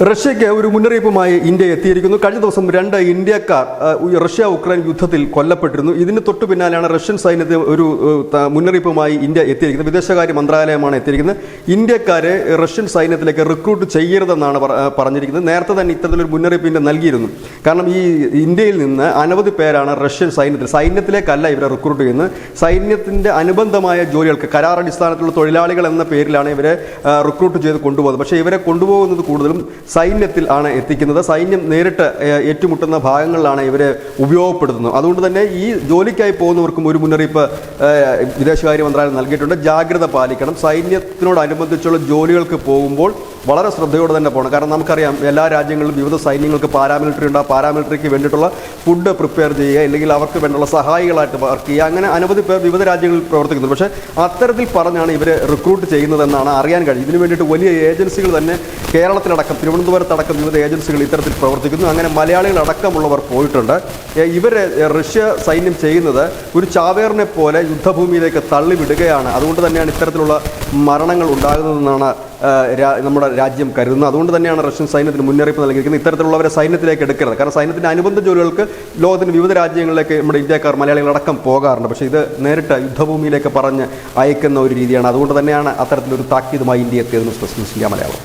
റഷ്യയ്ക്ക് ഒരു മുന്നറിയിപ്പുമായി ഇന്ത്യ എത്തിയിരിക്കുന്നു. കഴിഞ്ഞ ദിവസം 2 ഇന്ത്യക്കാർ റഷ്യ ഉക്രൈൻ യുദ്ധത്തിൽ കൊല്ലപ്പെട്ടിരുന്നു. ഇതിന് തൊട്ടു പിന്നാലെയാണ് റഷ്യൻ സൈന്യത്തിന് ഒരു മുന്നറിയിപ്പുമായി ഇന്ത്യ എത്തിയിരിക്കുന്നത്. വിദേശകാര്യ മന്ത്രാലയമാണ് എത്തിയിരിക്കുന്നത്. ഇന്ത്യക്കാരെ റഷ്യൻ സൈന്യത്തിലേക്ക് റിക്രൂട്ട് ചെയ്യരുതെന്നാണ് പറഞ്ഞിരിക്കുന്നത്. നേരത്തെ തന്നെ ഇത്തരത്തിലൊരു മുന്നറിയിപ്പ് ഇന്ത്യ നൽകിയിരുന്നു. കാരണം ഈ ഇന്ത്യയിൽ നിന്ന് അനവധി പേരാണ് റഷ്യൻ സൈന്യത്തിലേക്കല്ല ഇവരെ റിക്രൂട്ട് ചെയ്യുന്നത്. സൈന്യത്തിൻ്റെ അനുബന്ധമായ ജോലികൾക്ക് കരാറടിസ്ഥാനത്തിലുള്ള തൊഴിലാളികൾ എന്ന പേരിലാണ് ഇവരെ റിക്രൂട്ട് ചെയ്ത് കൊണ്ടുപോകുന്നത്. പക്ഷേ ഇവരെ കൊണ്ടുപോകുന്നത് കൂടുതലും സൈന്യത്തിൽ ആണ് എത്തിക്കുന്നത്. സൈന്യം നേരിട്ട് ഏറ്റുമുട്ടുന്ന ഭാഗങ്ങളിലാണ് ഇവരെ ഉപയോഗപ്പെടുത്തുന്നത്. അതുകൊണ്ട് തന്നെ ഈ ജോലിക്കായി പോകുന്നവർക്കും ഒരു മുന്നറിയിപ്പ് വിദേശകാര്യ മന്ത്രാലയം നൽകിയിട്ടുണ്ട്. ജാഗ്രത പാലിക്കണം. സൈന്യത്തിനോടനുബന്ധിച്ചുള്ള ജോലികൾക്ക് പോകുമ്പോൾ വളരെ ശ്രദ്ധയോടെ തന്നെ പോകണം. കാരണം നമുക്കറിയാം എല്ലാ രാജ്യങ്ങളിലും വിവിധ സൈന്യങ്ങൾക്ക് പാരാമിലിറ്ററി ഉണ്ട്. ആ പാരാമിലിറ്ററിക്ക് വേണ്ടിയിട്ടുള്ള ഫുഡ് പ്രിപ്പയർ ചെയ്യുക, അല്ലെങ്കിൽ അവർക്ക് വേണ്ടിയുള്ള സഹായികളായിട്ട് വർക്ക് ചെയ്യുക, അങ്ങനെ അനവധി പേർ വിവിധ രാജ്യങ്ങളിൽ പ്രവർത്തിക്കുന്നു. പക്ഷേ അത്തരത്തിൽ പറഞ്ഞാണ് ഇവരെ റിക്രൂട്ട് ചെയ്യുന്നതെന്നാണ് അറിയാൻ കഴിയും. ഇതിനു വേണ്ടിയിട്ട് വലിയ ഏജൻസികൾ തന്നെ കേരളത്തിലടക്കം തിരുവനന്തപുരത്തടക്കം വിവിധ ഏജൻസികൾ ഇത്തരത്തിൽ പ്രവർത്തിക്കുന്നു. അങ്ങനെ മലയാളികളടക്കമുള്ളവർ പോയിട്ടുണ്ട്. ഇവരെ റഷ്യ സൈന്യം ചെയ്യുന്നത് ഒരു ചാവേറിനെ പോലെ യുദ്ധഭൂമിയിലേക്ക് തള്ളിവിടുകയാണ്. അതുകൊണ്ട് തന്നെയാണ് ഇത്തരത്തിലുള്ള മരണങ്ങൾ ഉണ്ടാകുന്നതെന്നാണ് നമ്മുടെ രാജ്യം കരുതുന്നത്. അതുകൊണ്ട് തന്നെയാണ് റഷ്യൻ സൈന്യത്തിന് മുന്നറിയിപ്പ് നൽകിയിരിക്കുന്നത്. ഇത്തരത്തിലുള്ളവരെ സൈന്യത്തിലേക്ക് എടുക്കരുത്. കാരണം സൈന്യത്തിൻ്റെ അനുബന്ധ ജോലികൾക്ക് ലോകത്തിന് വിവിധ രാജ്യങ്ങളിലേക്ക് നമ്മുടെ ഇന്ത്യക്കാർ മലയാളികളടക്കം പോകാറുണ്ട്. പക്ഷേ ഇത് നേരിട്ട് യുദ്ധഭൂമിയിലേക്ക് പറഞ്ഞ് അയക്കുന്ന ഒരു രീതിയാണ്. അതുകൊണ്ട് തന്നെയാണ് അത്തരത്തിലൊരു താക്കീതുമായി ഇന്ത്യ എത്തിയതെന്ന് സ്പെഷ്യലിസ്റ്റ് ഇന്ത്യ മലയാളം.